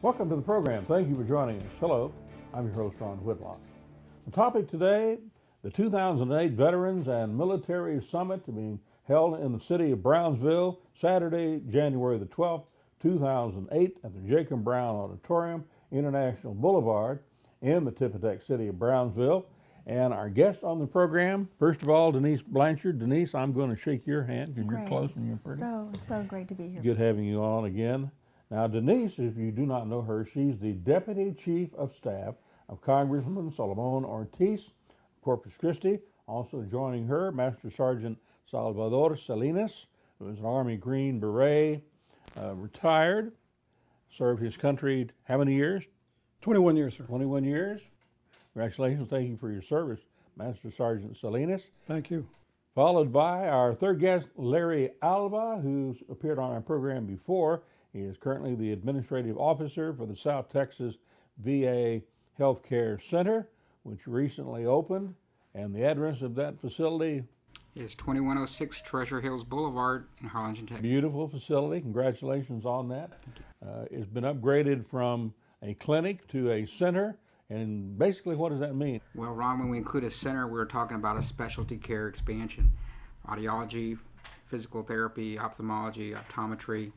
Welcome to the program. Thank you for joining us. Hello, I'm your host, Ron Whitlock. The topic today, the 2008 Veterans and Military Summit being held in the city of Brownsville, Saturday, January the 12th, 2008 at the Jacob Brown Auditorium, International Boulevard in the Tippitech city of Brownsville. And our guest on the program, first of all, Denise Blanchard. Denise, I'm going to shake your hand because you're close and you're pretty. So great to be here. Good having you on again. Now, Denise, if you do not know her, she's the Deputy Chief of Staff of Congressman Salvador Ortiz, Corpus Christi. Also joining her, Master Sergeant Salvador Salinas, who is an Army Green Beret, retired, served his country how many years? 21 years, sir. 21 years. Congratulations. Thank you for your service, Master Sergeant Salinas. Thank you. Followed by our third guest, Larry Alva, who's appeared on our program before. He is currently the Administrative Officer for the South Texas VA Healthcare Center, which recently opened. And the address of that facility is 2106 Treasure Hills Boulevard in Harlingen, Texas. Beautiful facility. Congratulations on that. It's been upgraded from a clinic to a center. And basically, what does that mean? Well, Ron, when we include a center, we're talking about a specialty care expansion. Audiology, physical therapy, ophthalmology, optometry,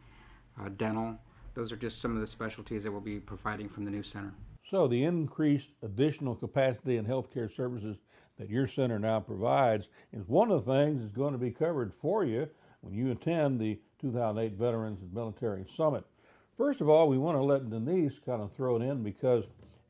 dental. Those are just some of the specialties that we'll be providing from the new center. So the increased additional capacity in healthcare services that your center now provides is one of the things that's going to be covered for you when you attend the 2008 Veterans and Military Summit. First of all, we want to let Denise kind of throw it in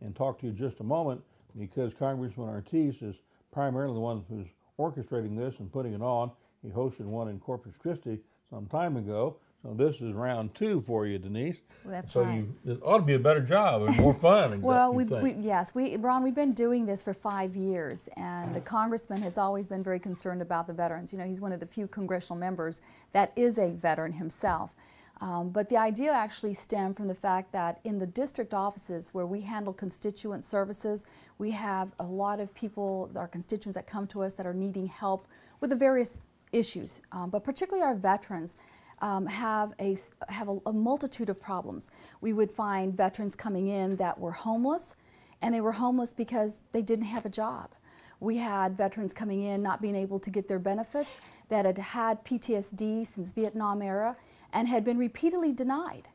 and talk to you just a moment, because Congressman Ortiz is primarily the one who's orchestrating this and putting it on. He hosted one in Corpus Christi some time ago. So this is round two for you, Denise. Well, that's so right. It ought to be a better job and more fun. Well, Ron, we've been doing this for 5 years, and the Congressman has always been very concerned about the veterans. You know, he's one of the few congressional members that is a veteran himself. But the idea actually stemmed from the fact that in the district offices where we handle constituent services, we have a lot of people, our constituents that come to us that are needing help with the various issues, but particularly our veterans. Have a multitude of problems. We would find veterans coming in that were homeless, and they were homeless because they didn't have a job. We had veterans coming in not being able to get their benefits, that had had PTSD since Vietnam era and had been repeatedly denied,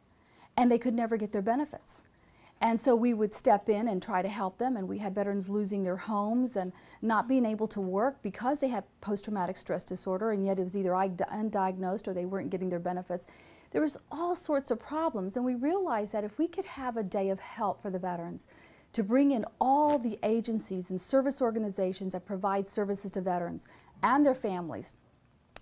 and they could never get their benefits. And so we would step in and try to help them, and we had veterans losing their homes and not being able to work because they had post-traumatic stress disorder, and yet it was either undiagnosed or they weren't getting their benefits. There was all sorts of problems, and we realized that if we could have a day of help for the veterans, to bring in all the agencies and service organizations that provide services to veterans and their families,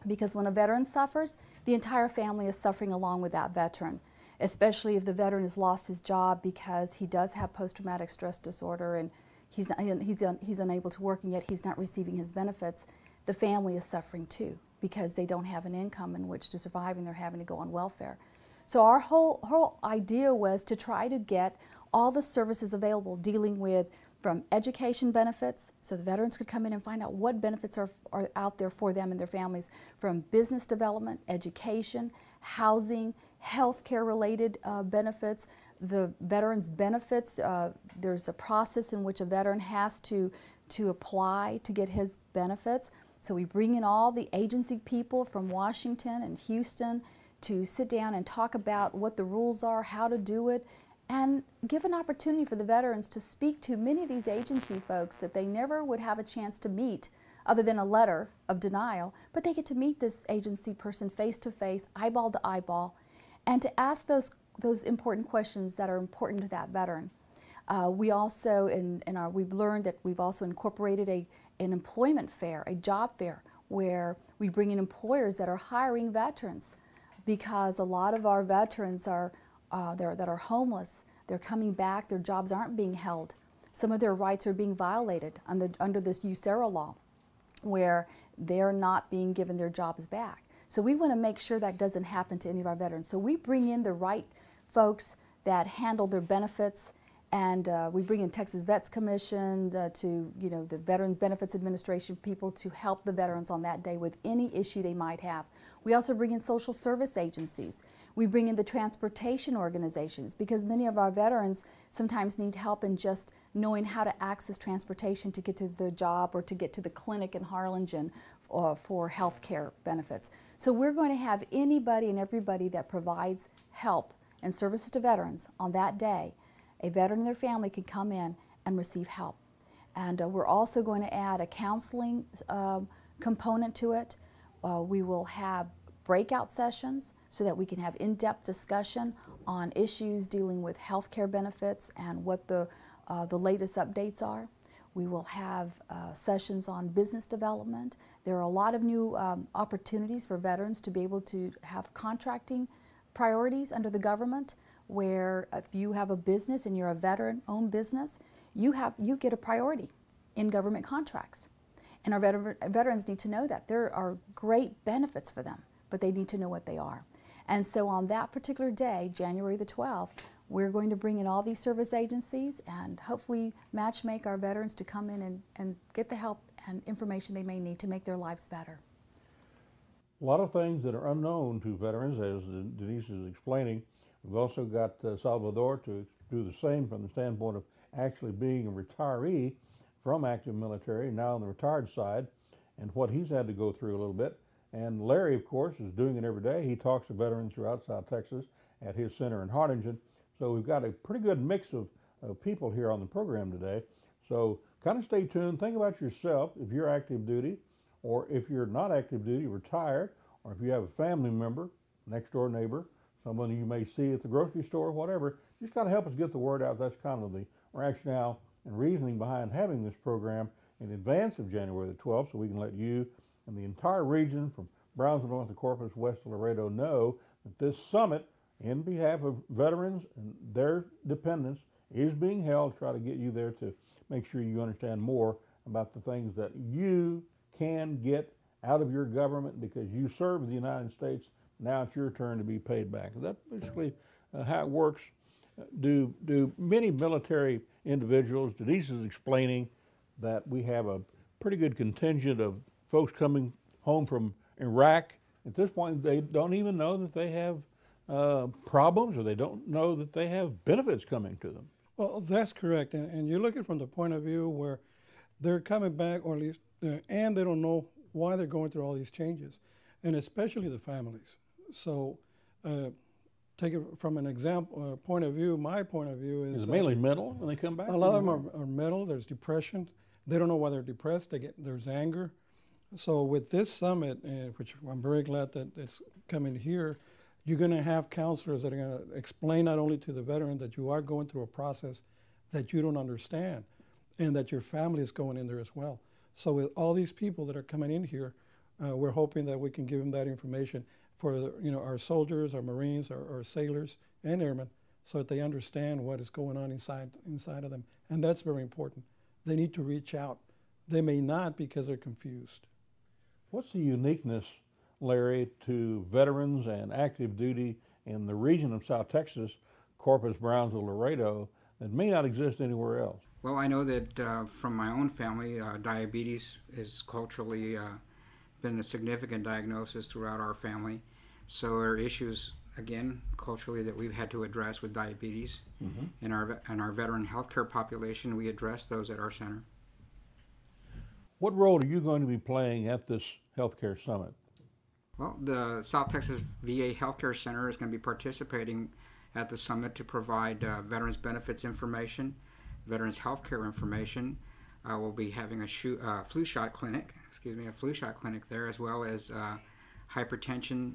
because when a veteran suffers, the entire family is suffering along with that veteran. Especially if the veteran has lost his job because he does have post-traumatic stress disorder and he's unable to work, and yet he's not receiving his benefits. The family is suffering too because they don't have an income in which to survive, and they're having to go on welfare. So our whole idea was to try to get all the services available, dealing with from education benefits, so the veterans could come in and find out what benefits are out there for them and their families, from business development, education, housing, healthcare related benefits, the veterans benefits. There's a process in which a veteran has to apply to get his benefits. So we bring in all the agency people from Washington and Houston to sit down and talk about what the rules are, how to do it, and give an opportunity for the veterans to speak to many of these agency folks that they never would have a chance to meet other than a letter of denial, but they get to meet this agency person face to face, eyeball to eyeball, and to ask those important questions that are important to that veteran. We also, we've learned that we've also incorporated an employment fair, a job fair, where we bring in employers that are hiring veterans, because a lot of our veterans that are homeless, they're coming back, their jobs aren't being held. Some of their rights are being violated under this USERA law, where they're not being given their jobs back. So we want to make sure that doesn't happen to any of our veterans. So we bring in the right folks that handle their benefits, and we bring in Texas Vets Commission the Veterans Benefits Administration people to help the veterans on that day with any issue they might have. We also bring in social service agencies. We bring in the transportation organizations because many of our veterans sometimes need help in just knowing how to access transportation to get to their job or to get to the clinic in Harlingen for health care benefits. So we're going to have anybody and everybody that provides help and services to veterans on that day. A veteran and their family can come in and receive help. And we're also going to add a counseling component to it. We will have breakout sessions so that we can have in-depth discussion on issues dealing with health care benefits and what the latest updates are. We will have sessions on business development. There are a lot of new opportunities for veterans to be able to have contracting priorities under the government, where if you have a business and you're a veteran-owned business, you get a priority in government contracts. And our veterans need to know that. There are great benefits for them, but they need to know what they are. And so on that particular day, January the 12th, we're going to bring in all these service agencies and hopefully matchmake our veterans to come in and get the help and information they may need to make their lives better. A lot of things that are unknown to veterans, as Denise is explaining. We've also got Salvador to do the same from the standpoint of actually being a retiree from active military, now on the retired side, and what he's had to go through a little bit. And Larry, of course, is doing it every day. He talks to veterans throughout South Texas at his center in Harlingen. So we've got a pretty good mix of people here on the program today. So kind of stay tuned. Think about yourself if you're active duty, or if you're not active duty, retired, or if you have a family member, next door neighbor, someone you may see at the grocery store, whatever. Just got to help us get the word out. That's kind of the rationale and reasoning behind having this program in advance of January the 12th, so we can let you and the entire region from Brownsville north to Corpus, west to Laredo know that this summit in behalf of veterans and their dependents is being held. Try to get you there to make sure you understand more about the things that you can get out of your government because you serve the United States. Now it's your turn to be paid back. That's basically how it works. Do many military individuals, Denise is explaining that we have a pretty good contingent of folks coming home from Iraq. At this point, they don't even know that they have problems, or they don't know that they have benefits coming to them. Well, that's correct. And you look at it from the point of view where they're coming back, or at least, and they don't know why they're going through all these changes, and especially the families. So take it from an example point of view. My point of view is mainly mental when they come back? A lot of them are mental. There's depression. They don't know why they're depressed. There's anger. So with this summit, which I'm very glad that it's coming here, you're going to have counselors that are going to explain not only to the veteran that you are going through a process that you don't understand, and that your family is going in there as well. So with all these people that are coming in here, we're hoping that we can give them that information for our soldiers, our Marines, our sailors, and airmen, so that they understand what is going on inside of them. And that's very important. They need to reach out. They may not because they're confused. What's the uniqueness, Larry, to veterans and active duty in the region of South Texas, Corpus, Brownsville, Laredo, that may not exist anywhere else? Well, I know that from my own family, diabetes has culturally been a significant diagnosis throughout our family. So there are issues, again, culturally that we've had to address with diabetes. Mm-hmm. In our veteran healthcare population, we address those at our center. What role are you going to be playing at this healthcare summit? Well, the South Texas VA Healthcare Center is going to be participating at the summit to provide veterans benefits information, veterans healthcare information. We'll be having a flu shot clinic there, as well as hypertension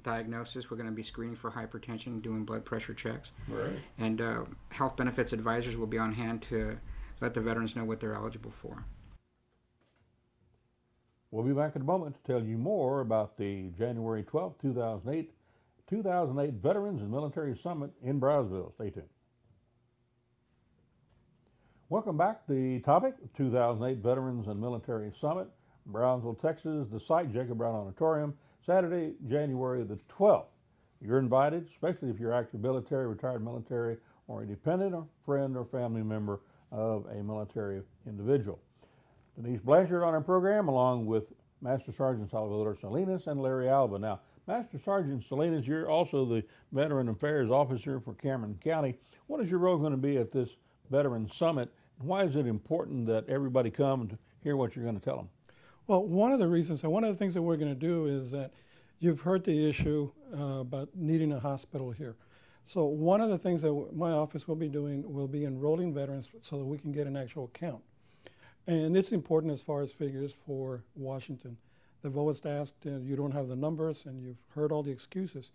diagnosis. We're going to be screening for hypertension, doing blood pressure checks. Right. And health benefits advisors will be on hand to let the veterans know what they're eligible for. We'll be back in a moment to tell you more about the January 12th, 2008 Veterans and Military Summit in Brownsville. Stay tuned. Welcome back. The topic, 2008 Veterans and Military Summit, Brownsville, Texas, the site, Jacob Brown Auditorium, Saturday, January the 12th. You're invited, especially if you're active military, retired military, or a dependent or friend or family member of a military individual. Denise Blanchard on our program, along with Master Sergeant Salvador Salinas and Larry Alva. Now, Master Sergeant Salinas, you're also the Veteran Affairs Officer for Cameron County. What is your role going to be at this Veteran Summit? Why is it important that everybody come and hear what you're going to tell them? Well, one of the reasons, and one of the things that we're going to do is that you've heard the issue about needing a hospital here. So one of the things that my office will be doing will be enrolling veterans so that we can get an actual count. And it's important as far as figures for Washington. They've always asked, you don't have the numbers, and you've heard all the excuses.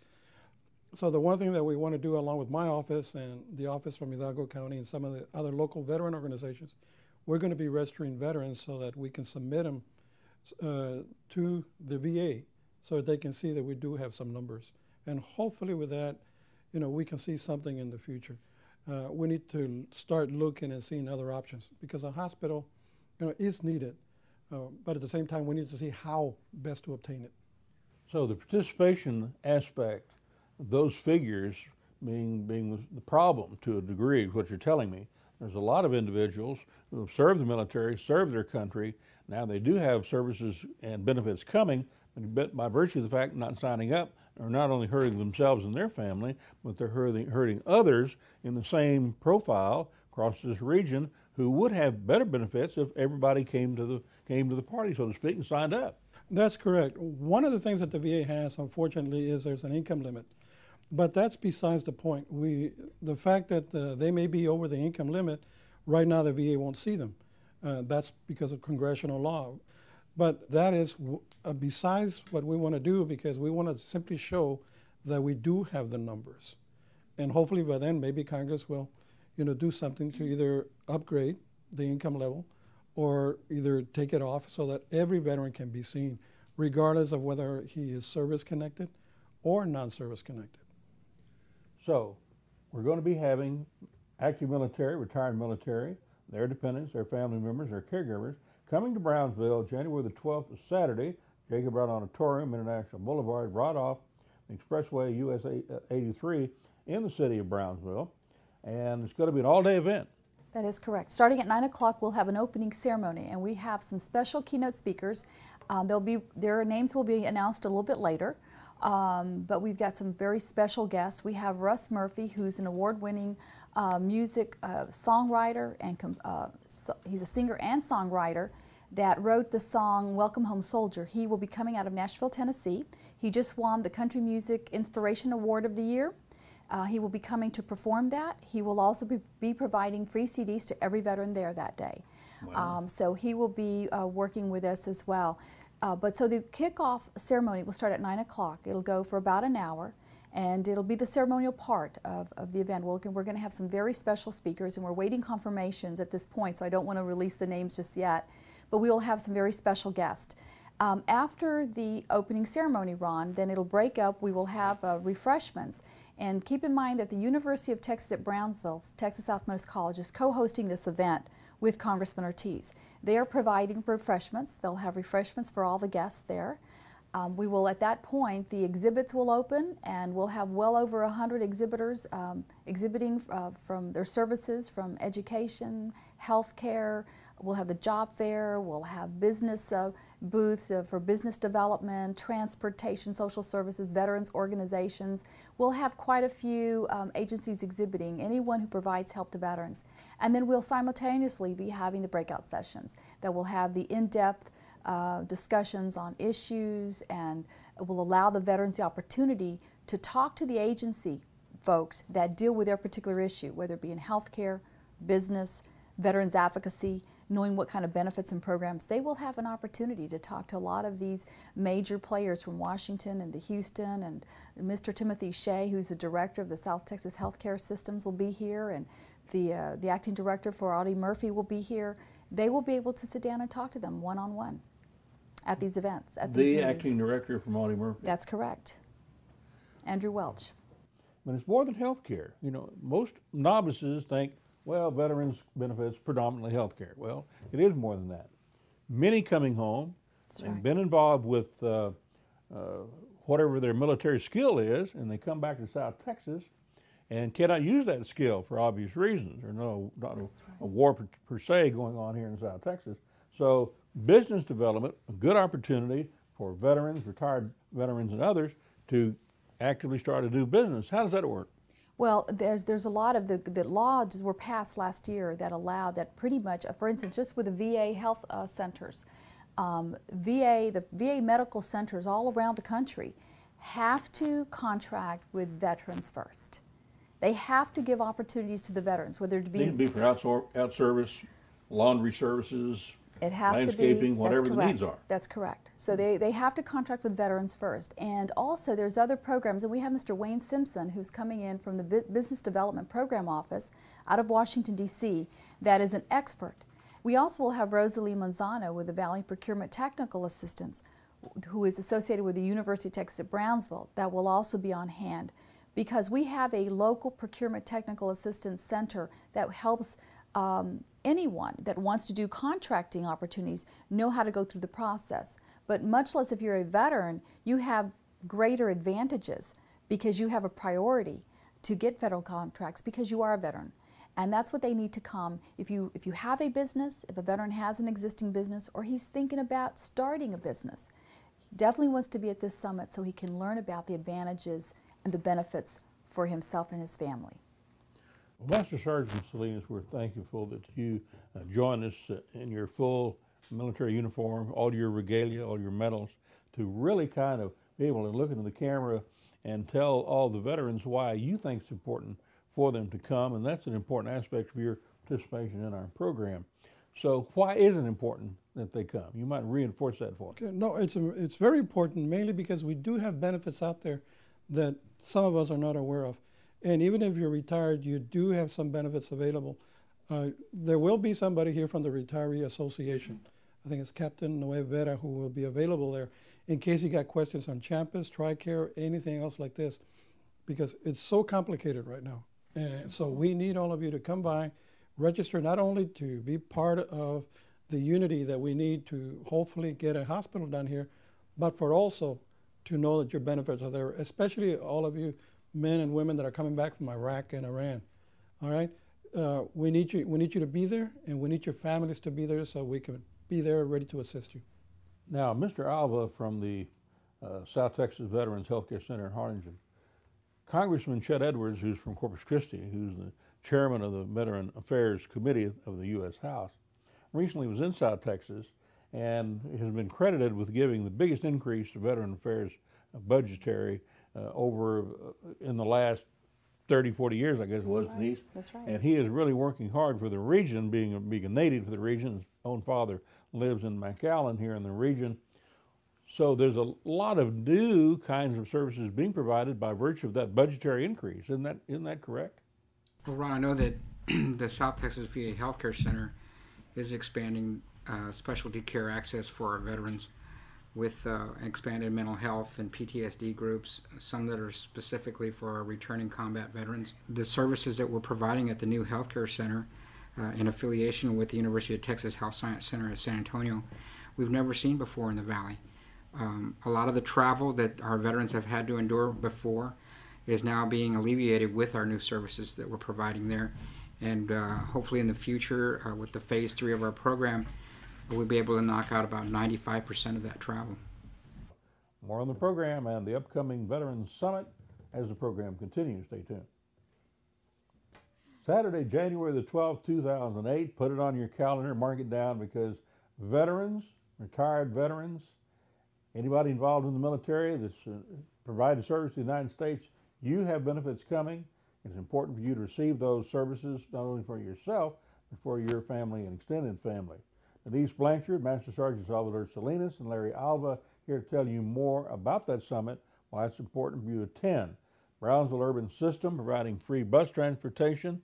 So the one thing that we want to do along with my office and the office from Hidalgo County and some of the other local veteran organizations, we're going to be registering veterans so that we can submit them to the VA so that they can see that we do have some numbers. And hopefully with that, we can see something in the future. We need to start looking and seeing other options because a hospital is needed. But at the same time, we need to see how best to obtain it. So the participation aspect, those figures being the problem to a degree, is what you're telling me. There's a lot of individuals who have served the military, served their country. Now they do have services and benefits coming, but by virtue of the fact of not signing up, are not only hurting themselves and their family, but they're hurting others in the same profile across this region who would have better benefits if everybody came to the party, so to speak, and signed up. That's correct. One of the things that the VA has, unfortunately, is there's an income limit. But that's besides the point. The fact that they may be over the income limit, right now the VA won't see them. That's because of congressional law. But that is besides what we want to do, because we want to simply show that we do have the numbers. And hopefully by then maybe Congress will do something to either upgrade the income level or either take it off so that every veteran can be seen, regardless of whether he is service connected or non-service connected. So we're going to be having active military, retired military, their dependents, their family members, their caregivers, coming to Brownsville January the 12th, Saturday, Jacob Brown Auditorium, International Boulevard, right off the Expressway US 83 in the city of Brownsville. And it's going to be an all-day event. That is correct. Starting at 9 o'clock, we'll have an opening ceremony, and we have some special keynote speakers. Their names will be announced a little bit later, but we've got some very special guests. We have Russ Murphy, who's an award-winning music songwriter, and he's a singer and songwriter that wrote the song Welcome Home Soldier. He will be coming out of Nashville, Tennessee. He just won the Country Music Inspiration Award of the Year. He will be coming to perform that. He will also be providing free CDs to every veteran there that day. Wow. So he will be working with us as well. So the kickoff ceremony will start at 9 o'clock. It'll go for about an hour, and it'll be the ceremonial part of the event. We're going to have some very special speakers, and we're waiting confirmations at this point, so I don't want to release the names just yet, but we will have some very special guests. After the opening ceremony, Ron, then it'll break up. We will have refreshments. And keep in mind that the University of Texas at Brownsville, Texas Southmost College, is co-hosting this event with Congressman Ortiz. They are providing refreshments. They'll have refreshments for all the guests there. We will, at that point, the exhibits will open, and we'll have well over 100 exhibitors exhibiting from their services, from education, healthcare. We'll have the job fair. We'll have business booths for business development, transportation, social services, veterans organizations. We'll have quite a few agencies exhibiting, anyone who provides help to veterans. And then we'll simultaneously be having the breakout sessions that will have the in-depth discussions on issues, and will allow the veterans the opportunity to talk to the agency folks that deal with their particular issue, whether it be in healthcare, business, veterans advocacy, knowing what kind of benefits and programs. They will have an opportunity to talk to a lot of these major players from Washington and the Houston, and Mr. Timothy Shea, who's the director of the South Texas Healthcare Systems, will be here, and the acting director for Audie Murphy will be here. They will be able to sit down and talk to them one-on-one at these events. The acting director from Audie Murphy. That's correct. Andrew Welch. But it's more than health care. Most novices think, well, veterans benefits predominantly health care. Well, it is more than that. Many coming home and been involved with whatever their military skill is, and they come back to South Texas and cannot use that skill for obvious reasons. There's not a war per se going on here in South Texas. So business development, a good opportunity for veterans, retired veterans, and others to actively start to do business. How does that work? Well, there's a lot of the laws were passed last year that allow that pretty much, for instance, just with the VA health centers, the VA medical centers all around the country have to contract with veterans first. They have to give opportunities to the veterans, whether it be... They can be for out service, laundry services, it has landscaping, to be, whatever the needs are. That's correct. So they have to contract with veterans first. And also there's other programs, and we have Mr. Wayne Simpson, who's coming in from the Business Development Program Office out of Washington, D.C., that is an expert. We also will have Rosalie Manzano with the Valley Procurement Technical Assistance, who is associated with the University of Texas at Brownsville, that will also be on hand. Because we have a local procurement technical assistance center that helps anyone that wants to do contracting opportunities know how to go through the process. But much less if you're a veteran, you have greater advantages because you have a priority to get federal contracts because you are a veteran. And that's what they need to come. If you have a business, if a veteran has an existing business, or he's thinking about starting a business, he definitely wants to be at this summit so he can learn about the advantages and the benefits for himself and his family. Well, Master Sergeant Salinas, we're thankful that you joined us in your full military uniform, all your regalia, all your medals, to really kind of be able to look into the camera and tell all the veterans why you think it's important for them to come, and that's an important aspect of your participation in our program. So why is it important that they come? You might reinforce that for us. Okay. No, it's very important, mainly because we do have benefits out there that some of us are not aware of. And even if you're retired, you do have some benefits available. There will be somebody here from the Retiree Association. I think it's Captain Noé Vera who will be available there in case you got questions on Champus, TRICARE, anything else like this, because it's so complicated right now. And so we need all of you to come by, register not only to be part of the unity that we need to hopefully get a hospital down here, but for also to know that your benefits are there, especially all of you men and women that are coming back from Iraq and Iran. All right, we need you to be there, and we need your families to be there so we can be there ready to assist you. Now, Mr. Alva from the South Texas Veterans Healthcare Center in Harlingen, Congressman Chet Edwards, who's from Corpus Christi, who's the chairman of the Veteran Affairs Committee of the U.S. House, recently was in South Texas and has been credited with giving the biggest increase to Veteran Affairs budgetary over in the last 30, 40 years, I guess it was, right. Denise. That's right. And he is really working hard for the region, being a native for the region. His own father lives in McAllen here in the region. So there's a lot of new kinds of services being provided by virtue of that budgetary increase. Isn't that correct? Well, Ron, I know that the South Texas VA Healthcare Center is expanding specialty care access for our veterans with expanded mental health and PTSD groups, some that are specifically for our returning combat veterans. The services that we're providing at the new healthcare center in affiliation with the University of Texas Health Science Center at San Antonio, we've never seen before in the Valley. A lot of the travel that our veterans have had to endure before is now being alleviated with our new services that we're providing there. And hopefully in the future, with the phase 3 of our program, we'll be able to knock out about 95% of that travel. More on the program and the upcoming Veterans Summit as the program continues. Stay tuned. Saturday, January the 12th, 2008. Put it on your calendar, mark it down, because veterans, retired veterans, anybody involved in the military that's provided service to the United States, you have benefits coming. It's important for you to receive those services, not only for yourself, but for your family and extended family. Denise Blanchard, Master Sergeant Salvador Salinas, and Larry Alva here to tell you more about that summit, why it's important for you to attend. Brownsville Urban System providing free bus transportation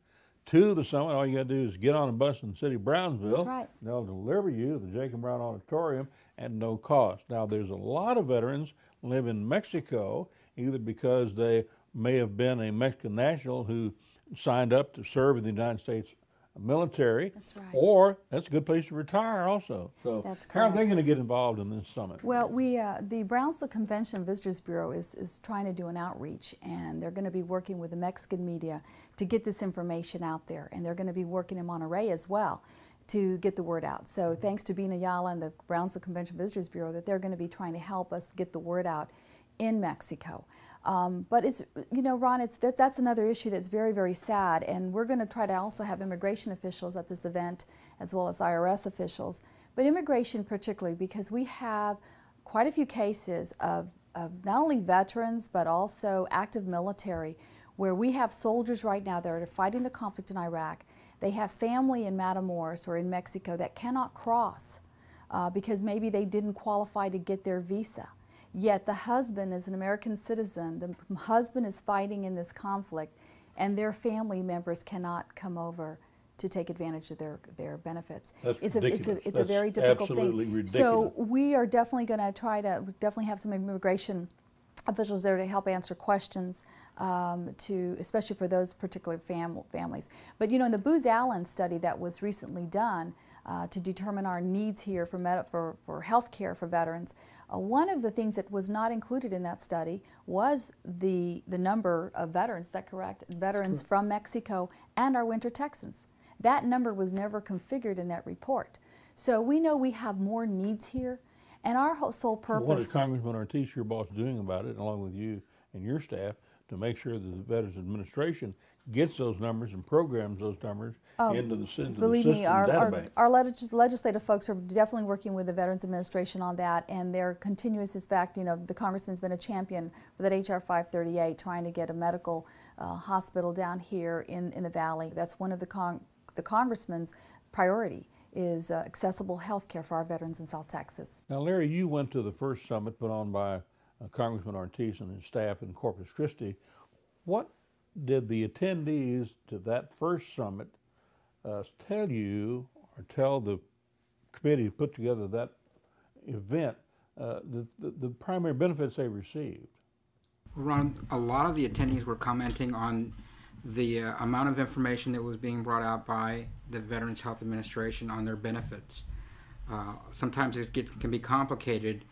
to the summit. All you got to do is get on a bus in the city of Brownsville. That's right. They'll deliver you to the Jacob Brown Auditorium at no cost. Now, there's a lot of veterans live in Mexico, either because they may have been a Mexican national who signed up to serve in the United States military. That's right. Or that's a good place to retire also. So That's how are they correct. going to get involved in this summit? Well, the Brownsville Convention Visitors Bureau is trying to do an outreach, and they're going to be working with the Mexican media to get this information out there, and they're going to be working in Monterey as well to get the word out. So thanks to Bina Yala and the Brownsville Convention Visitors Bureau that they're going to be trying to help us get the word out in Mexico. But it's, you know, Ron, that's another issue that's very, very sad, and we're going to try to also have immigration officials at this event as well as IRS officials, but immigration particularly because we have quite a few cases of not only veterans but also active military where we have soldiers right now that are fighting the conflict in Iraq. They have family in Matamoros or in Mexico that cannot cross because maybe they didn't qualify to get their visa. Yet the husband is an American citizen, the husband is fighting in this conflict, and their family members cannot come over to take advantage of their benefits. That's it's a very difficult absolutely thing. Ridiculous. So we are definitely going to try to definitely have some immigration officials there to help answer questions, especially for those particular families. But you know, in the Booz Allen study that was recently done to determine our needs here for health care for veterans, one of the things that was not included in that study was the number of veterans, is that correct? Veterans from Mexico and our winter Texans. That number was never configured in that report. So we know we have more needs here, and our sole purpose... What is Congressman Ortiz, your boss, doing about it, along with you and your staff, to make sure that the Veterans Administration gets those numbers and programs those numbers into the system database? Our legislative folks are definitely working with the Veterans Administration on that, and their continuous fact, you know, the Congressman's been a champion for that H.R. 538, trying to get a medical hospital down here in the Valley. That's one of the Congressman's priority, is accessible health care for our veterans in South Texas. Now, Larry, you went to the first summit put on by Congressman Ortiz and his staff in Corpus Christi. What did the attendees to that first summit tell you, or tell the committee who put together that event, the primary benefits they received? Ron, a lot of the attendees were commenting on the amount of information that was being brought out by the Veterans Health Administration on their benefits. Sometimes it can be complicated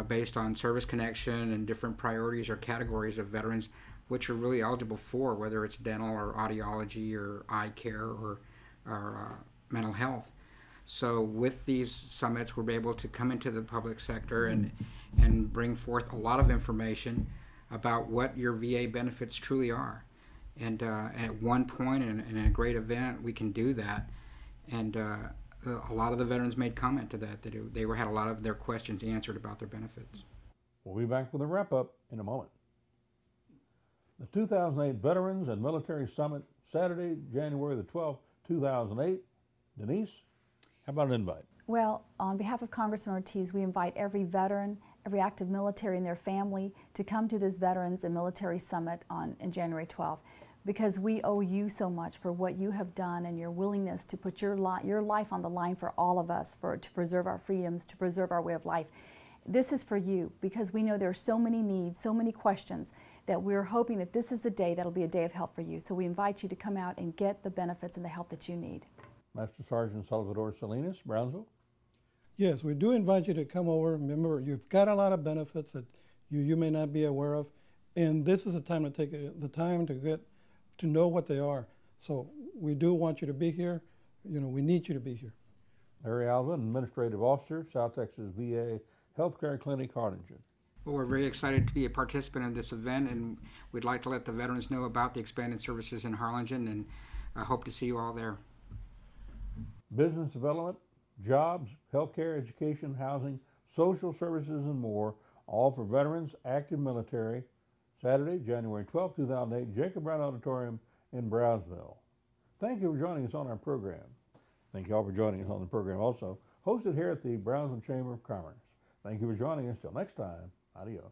based on service connection and different priorities or categories of veterans which are really eligible for, whether it's dental or audiology or eye care or mental health. So with these summits, we're able to come into the public sector and bring forth a lot of information about what your VA benefits truly are. And at one point in a great event, we can do that. And a lot of the veterans made comment to that they had a lot of their questions answered about their benefits. We'll be back with a wrap-up in a moment. The 2008 Veterans and Military Summit, Saturday, January the 12th, 2008. Denise, how about an invite? Well, on behalf of Congressman Ortiz, we invite every veteran, every active military and their family to come to this Veterans and Military Summit on January 12th, because we owe you so much for what you have done and your willingness to put your life on the line for all of us, to preserve our freedoms, to preserve our way of life. This is for you, because we know there are so many needs, so many questions, that we're hoping that this is the day that'll be a day of help for you. So we invite you to come out and get the benefits and the help that you need. Master Sergeant Salvador Salinas, Brownsville. Yes, we do invite you to come over. Remember, you've got a lot of benefits that you may not be aware of, and this is the time to take the time to get to know what they are. So we do want you to be here. You know, we need you to be here. Larry Alva, Administrative Officer, South Texas VA Healthcare Clinic, Harlingen. Well, we're very excited to be a participant in this event, and we'd like to let the veterans know about the expanded services in Harlingen, and I hope to see you all there. Business development, jobs, healthcare, education, housing, social services, and more, all for veterans, active military, Saturday, January 12, 2008, Jacob Brown Auditorium in Brownsville. Thank you for joining us on our program. Thank you all for joining us on the program also, hosted here at the Brownsville Chamber of Commerce. Thank you for joining us. Till next time, adios.